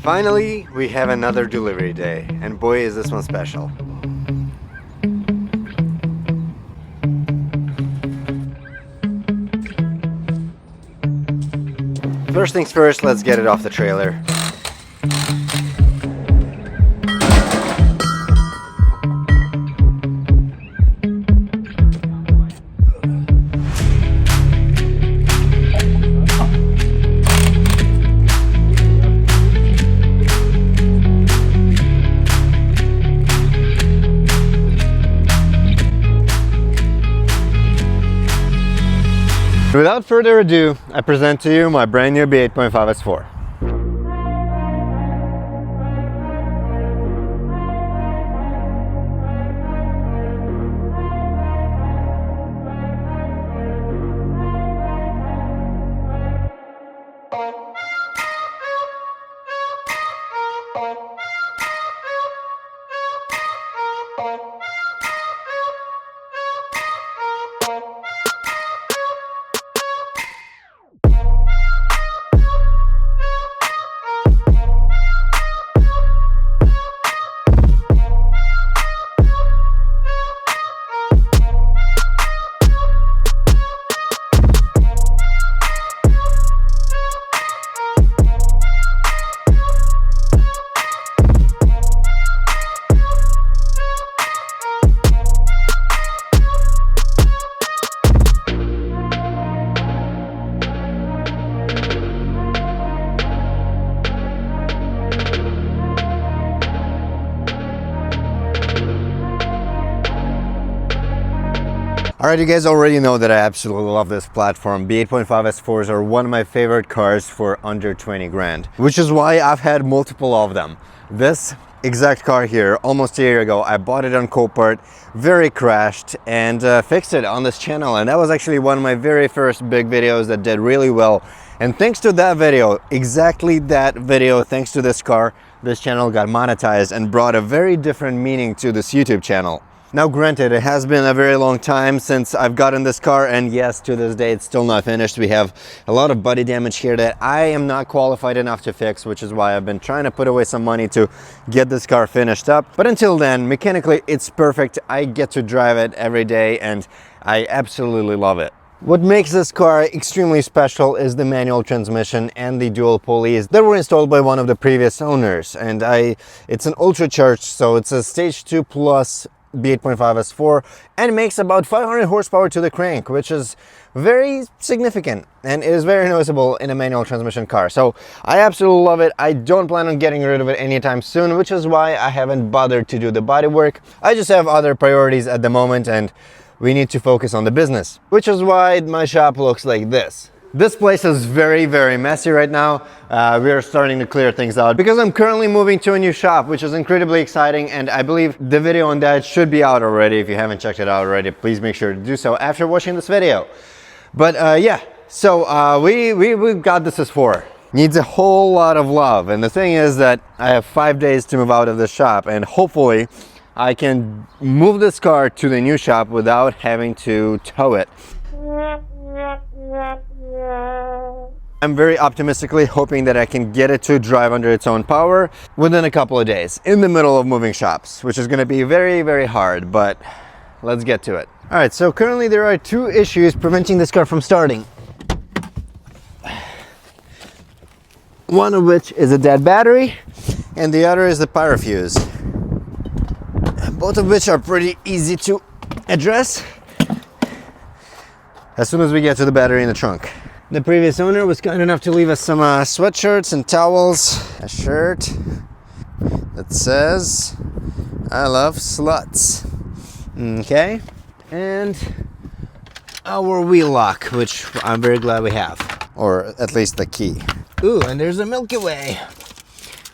Finally, we have another delivery day, and boy is this one special. First things first, let's get it off the trailer. Without further ado, I present to you my brand new B8.5 S4. Alright, you guys already know that I absolutely love this platform. B8.5 S4s are one of my favorite cars for under 20 grand, which is why I've had multiple of them. This exact car here, almost a year ago, I bought it on Copart, very crashed, and fixed it on this channel. And that was actually one of my very first big videos that did really well. And thanks to that video, exactly that video, thanks to this car, this channel got monetized and brought a very different meaning to this YouTube channel. Now granted, it has been a very long time since I've gotten this car, and yes, to this day it's still not finished. We have a lot of body damage here that I am not qualified enough to fix, which is why I've been trying to put away some money to get this car finished up. But until then, mechanically it's perfect. I get to drive it every day and I absolutely love it. What makes this car extremely special is the manual transmission and the dual pulleys that were installed by one of the previous owners. And it's an ultra-charged, so it's a stage 2 plus B8.5 S4, and it makes about 500 horsepower to the crank, which is very significant and it is very noticeable in a manual transmission car. So I absolutely love it. I don't plan on getting rid of it anytime soon, which is why I haven't bothered to do the body work. I just have other priorities at the moment and we need to focus on the business, which is why my shop looks like this. This place is very, very messy right now. We are starting to clear things out because I'm currently moving to a new shop, which is incredibly exciting, and I believe the video on that should be out already. If you haven't checked it out already, please make sure to do so after watching this video. But yeah, so we've got this S4. Needs a whole lot of love, and the thing is that I have 5 days to move out of the shop, and hopefully I can move this car to the new shop without having to tow it. I'm very optimistically hoping that I can get it to drive under its own power within a couple of days in the middle of moving shops, which is going to be very, very hard, but let's get to it. All right, so currently there are two issues preventing this car from starting. One of which is a dead battery and the other is the pyro fuse. Both of which are pretty easy to address as soon as we get to the battery in the trunk. The previous owner was kind enough to leave us some sweatshirts and towels. A shirt that says, "I love sluts." Okay. And our wheel lock, which I'm very glad we have. Or at least the key. Ooh, and there's a Milky Way.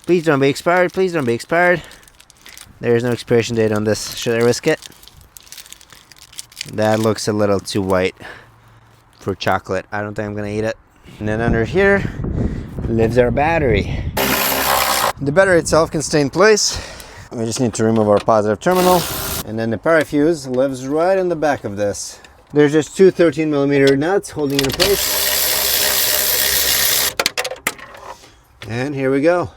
Please don't be expired, please don't be expired. There's no expiration date on this. Should I risk it? That looks a little too white for chocolate. I don't think I'm gonna eat it. And then under here lives our battery. The battery itself can stay in place. We just need to remove our positive terminal. And then the pyro fuse lives right in the back of this. There's just two 13mm nuts holding it in place. And here we go.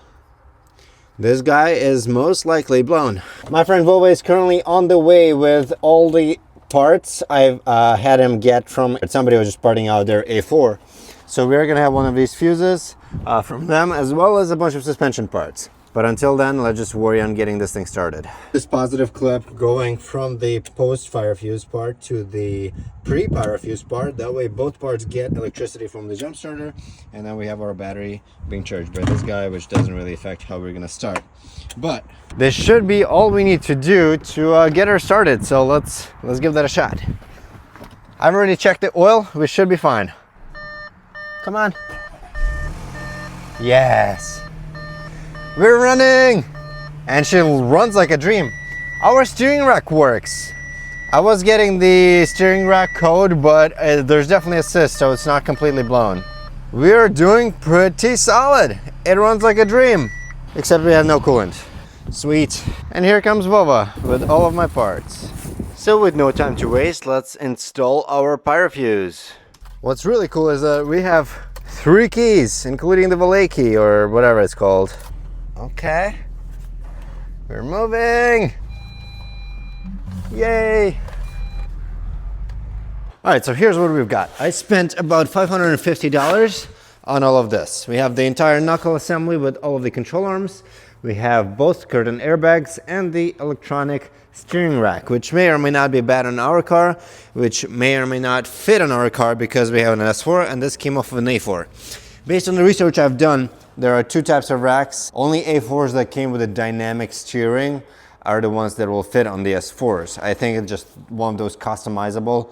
This guy is most likely blown. My friend Volvo is currently on the way with all the parts I've had him get from somebody who was just parting out their A4. So we're gonna have one of these fuses from them, as well as a bunch of suspension parts. But until then, let's just worry on getting this thing started. This positive clip going from the post-fire fuse part to the pre-fire fuse part. That way both parts get electricity from the jump starter, and then we have our battery being charged by this guy, which doesn't really affect how we're gonna start. But this should be all we need to do to get her started. So let's give that a shot. I've already checked the oil. We should be fine. Come on. Yes. We're running! And she runs like a dream. Our steering rack works. I was getting the steering rack code, but there's definitely assist, so it's not completely blown. We're doing pretty solid. It runs like a dream, except we have no coolant. Sweet. And here comes Vova with all of my parts. So with no time to waste, let's install our pyrofuse. What's really cool is that we have 3 keys, including the valet key or whatever it's called. Okay, we're moving. Yay. All right, so here's what we've got. I spent about $550 on all of this. We have the entire knuckle assembly with all of the control arms. We have both curtain airbags and the electronic steering rack, which may or may not be bad on our car, which may or may not fit on our car because we have an S4 and this came off of an A4. Based on the research I've done, there are 2 types of racks. Only A4s that came with a dynamic steering are the ones that will fit on the S4s. I think it's just one of those customizable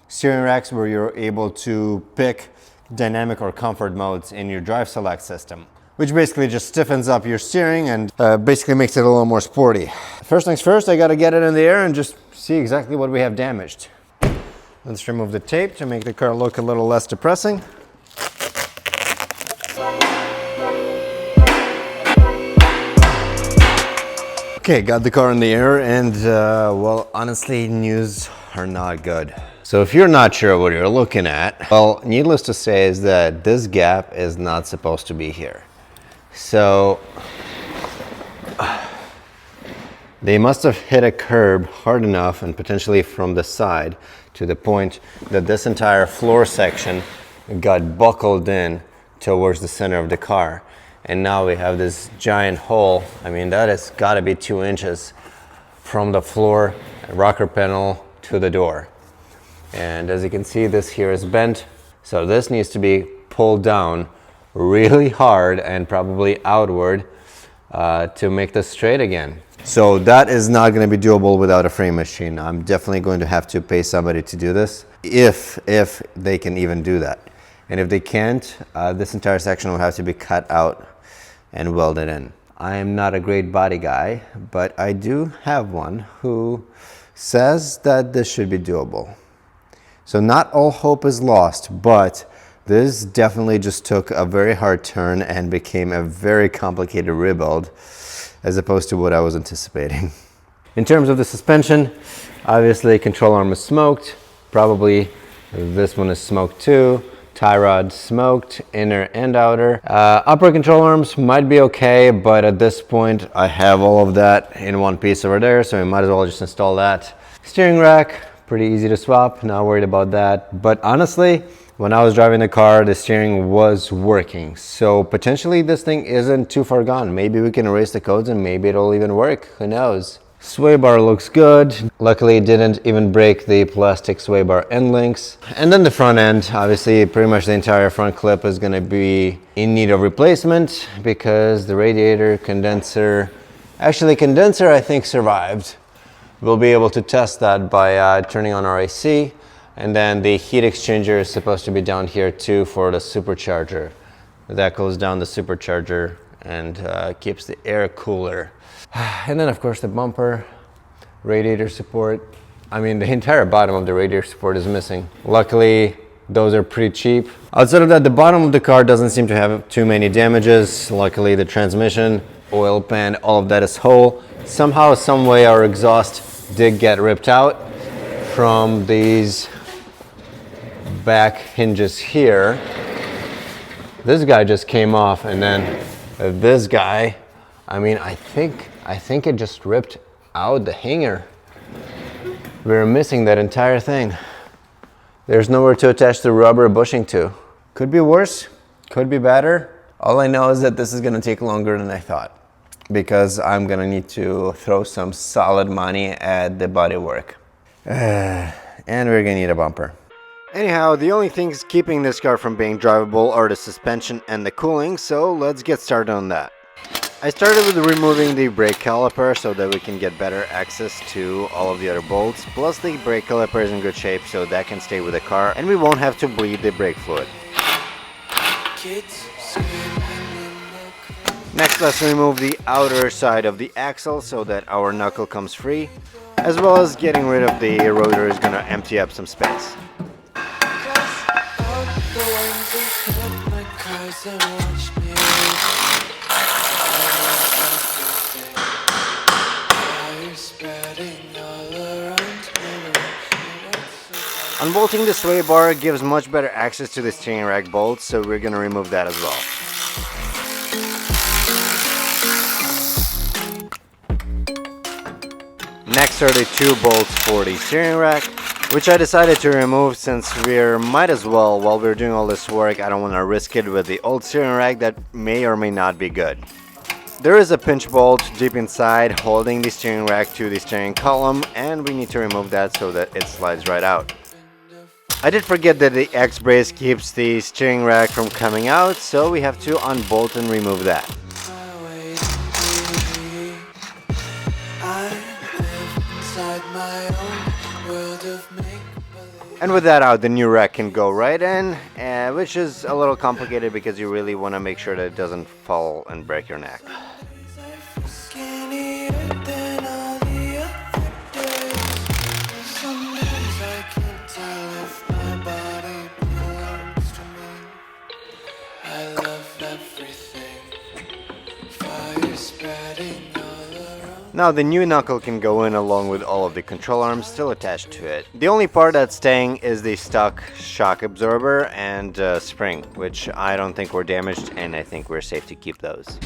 steering racks where you're able to pick dynamic or comfort modes in your drive select system, which basically just stiffens up your steering and basically makes it a little more sporty. First things first, I gotta get it in the air and just see exactly what we have damaged. Let's remove the tape to make the car look a little less depressing. Okay, got the car in the air and well, honestly, news are not good. So if you're not sure what you're looking at, well, needless to say is that this gap is not supposed to be here. So they must have hit a curb hard enough and potentially from the side to the point that this entire floor section got buckled in towards the center of the car. And now we have this giant hole. I mean, that has got to be 2 inches from the floor, rocker panel to the door. And as you can see, this here is bent. So this needs to be pulled down really hard and probably outward to make this straight again. So that is not going to be doable without a frame machine. I'm definitely going to have to pay somebody to do this if they can even do that. And if they can't, this entire section will have to be cut out and welded in. I am not a great body guy, but I do have one who says that this should be doable. So not all hope is lost, but this definitely just took a very hard turn and became a very complicated rebuild as opposed to what I was anticipating. In terms of the suspension, obviously control arm is smoked. Probably this one is smoked too. Tie rod smoked, inner and outer. Upper control arms might be okay, but at this point I have all of that in one piece over there, so we might as well just install that. Steering rack, pretty easy to swap, not worried about that. But honestly, when I was driving the car, the steering was working. So potentially this thing isn't too far gone. Maybe we can erase the codes and maybe it'll even work, who knows? Sway bar looks good. Luckily it didn't even break the plastic sway bar end links. And then the front end, obviously pretty much the entire front clip is gonna be in need of replacement because the radiator, condenser I think survived. We'll be able to test that by turning on our AC. And then the heat exchanger is supposed to be down here too for the supercharger. That goes down the supercharger and keeps the air cooler. And then of course the bumper, radiator support. I mean, the entire bottom of the radiator support is missing. Luckily, those are pretty cheap. Outside of that, the bottom of the car doesn't seem to have too many damages. Luckily, the transmission, oil pan, all of that is whole. Somehow, some way, our exhaust did get ripped out from these back hinges here. This guy just came off, and then this guy, I mean, I think it just ripped out the hanger. We're missing that entire thing. There's nowhere to attach the rubber bushing to. Could be worse, could be better. All I know is that this is gonna take longer than I thought, because I'm gonna need to throw some solid money at the bodywork. And we're gonna need a bumper. Anyhow, the only things keeping this car from being drivable are the suspension and the cooling, so let's get started on that. I started with removing the brake caliper so that we can get better access to all of the other bolts, plus the brake caliper is in good shape so that can stay with the car and we won't have to bleed the brake fluid. Next, let's remove the outer side of the axle so that our knuckle comes free, as well as getting rid of the rotor is going to empty up some space. Unbolting the sway bar gives much better access to the steering rack bolts, so we're going to remove that as well. Next are the two bolts for the steering rack, which I decided to remove since we might as well, while we're doing all this work, I don't want to risk it with the old steering rack that may or may not be good. There is a pinch bolt deep inside holding the steering rack to the steering column, and we need to remove that so that it slides right out. I did forget that the X-brace keeps the steering rack from coming out, so we have to unbolt and remove that. And with that out, the new rack can go right in, which is a little complicated because you really want to make sure that it doesn't fall and break your neck. Now the new knuckle can go in along with all of the control arms still attached to it. The only part that's staying is the stock shock absorber and spring, which I don't think were damaged, and I think we're safe to keep those.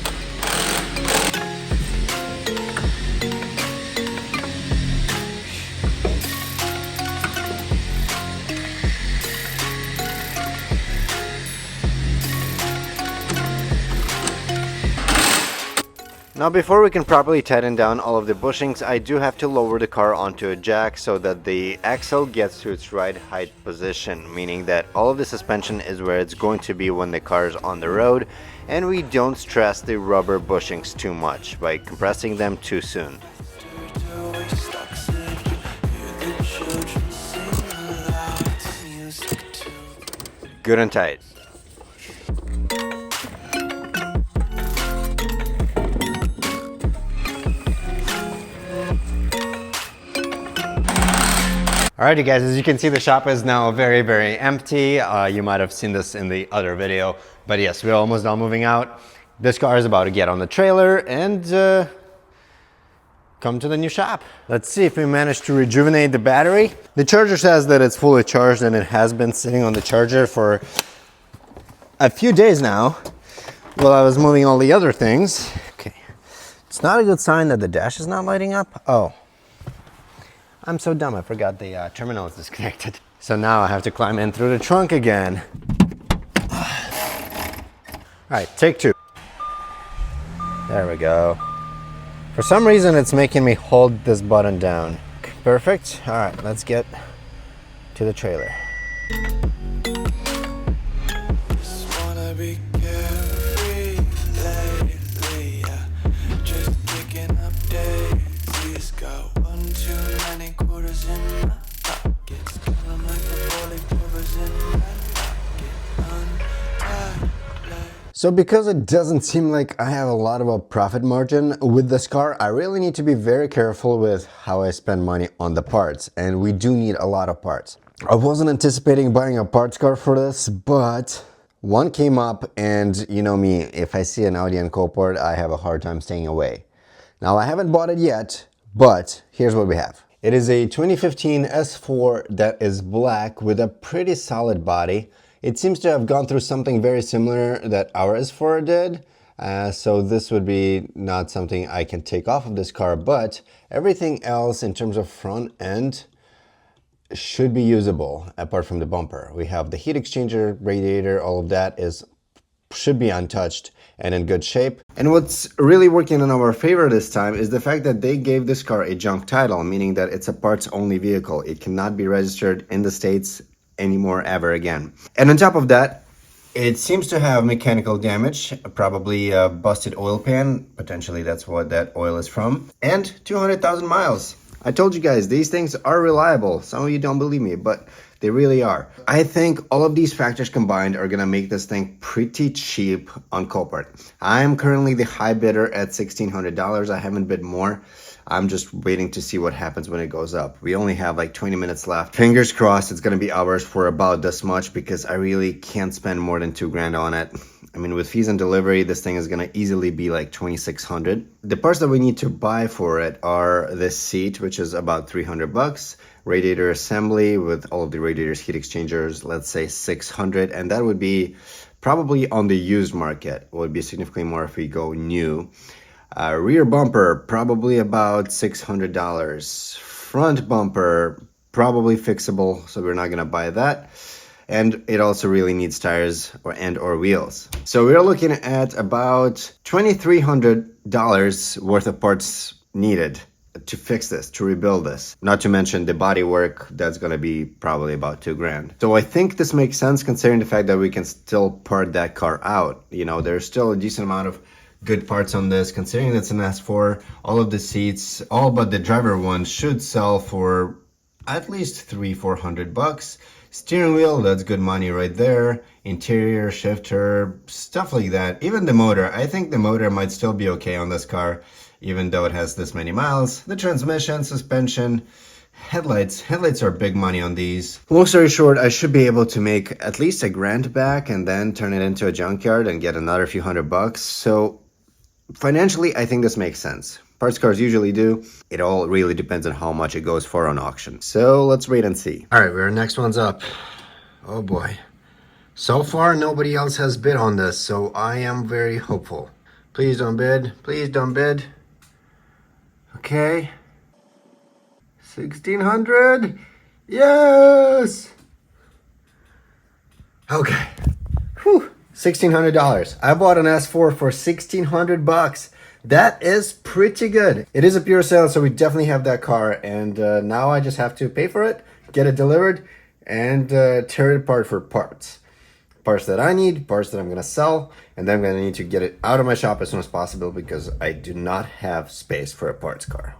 Now before we can properly tighten down all of the bushings, I do have to lower the car onto a jack so that the axle gets to its right height position, meaning that all of the suspension is where it's going to be when the car is on the road, and we don't stress the rubber bushings too much by compressing them too soon. Good and tight. Alright you guys, as you can see, the shop is now very, very empty. You might have seen this in the other video, but yes, we're almost done moving out. This car is about to get on the trailer and come to the new shop. Let's see if we managed to rejuvenate the battery. The charger says that it's fully charged, and it has been sitting on the charger for a few days now while I was moving all the other things. Okay, it's not a good sign that the dash is not lighting up. Oh. I'm so dumb, I forgot the terminal is disconnected. So now I have to climb in through the trunk again. All right, take two. There we go. For some reason, it's making me hold this button down. Perfect. All right, let's get to the trailer. So because it doesn't seem like I have a lot of a profit margin with this car, I really need to be very careful with how I spend money on the parts, and we do need a lot of parts. I wasn't anticipating buying a parts car for this, but one came up, and you know me, if I see an Audi and Copart, I have a hard time staying away. Now I haven't bought it yet, but here's what we have. It is a 2015 S4 that is black with a pretty solid body. It seems to have gone through something very similar that our S4 did. So this would be not something I can take off of this car, but everything else in terms of front end should be usable apart from the bumper. We have the heat exchanger, radiator, all of that should be untouched and in good shape. And what's really working in our favor this time is the fact that they gave this car a junk title, meaning that it's a parts only vehicle. It cannot be registered in the States anymore ever again. And on top of that, it seems to have mechanical damage, probably a busted oil pan. Potentially that's what that oil is from. And 200,000 miles. I told you guys, these things are reliable. Some of you don't believe me, but they really are. I think all of these factors combined are gonna make this thing pretty cheap on Copart. I am currently the high bidder at $1,600. I haven't bid more. I'm just waiting to see what happens when it goes up. We only have like 20 minutes left. Fingers crossed it's gonna be ours for about this much, because I really can't spend more than $2,000 on it. I mean, with fees and delivery, this thing is gonna easily be like $2,600. The parts that we need to buy for it are this seat, which is about $300. Radiator assembly with all of the radiators, heat exchangers, let's say $600, and that would be probably on the used market. It would be significantly more if we go new. Rear bumper, probably about $600. Front bumper, probably fixable, so we're not gonna buy that. And it also really needs tires or wheels. So we're looking at about $2,300 worth of parts needed to fix this, to rebuild this. Not to mention the body work, that's gonna be probably about $2,000. So I think this makes sense considering the fact that we can still part that car out. You know, there's still a decent amount of good parts on this, considering it's an S4. All of the seats, all but the driver one, should sell for at least $300-400. Steering wheel, that's good money right there. Interior, shifter, stuff like that. Even the motor, I think the motor might still be okay on this car, even though it has this many miles. The transmission, suspension, headlights are big money on these. Long story short, I should be able to make at least $1,000 back and then turn it into a junkyard and get another few $100. So financially, I think this makes sense. Parts cars usually do. It all really depends on how much it goes for on auction. So let's wait and see. All right, our next one's up. Oh boy. So far, nobody else has bid on this, so I am very hopeful. Please don't bid. Please don't bid. Okay. 1,600. Yes. Okay. Whew. $1,600. I bought an S4 for $1,600. That is pretty good. It is a pure sale, so we definitely have that car. And now I just have to pay for it, get it delivered, and tear it apart for parts. Parts that I need, parts that I'm gonna sell, and then I'm gonna need to get it out of my shop as soon as possible because I do not have space for a parts car.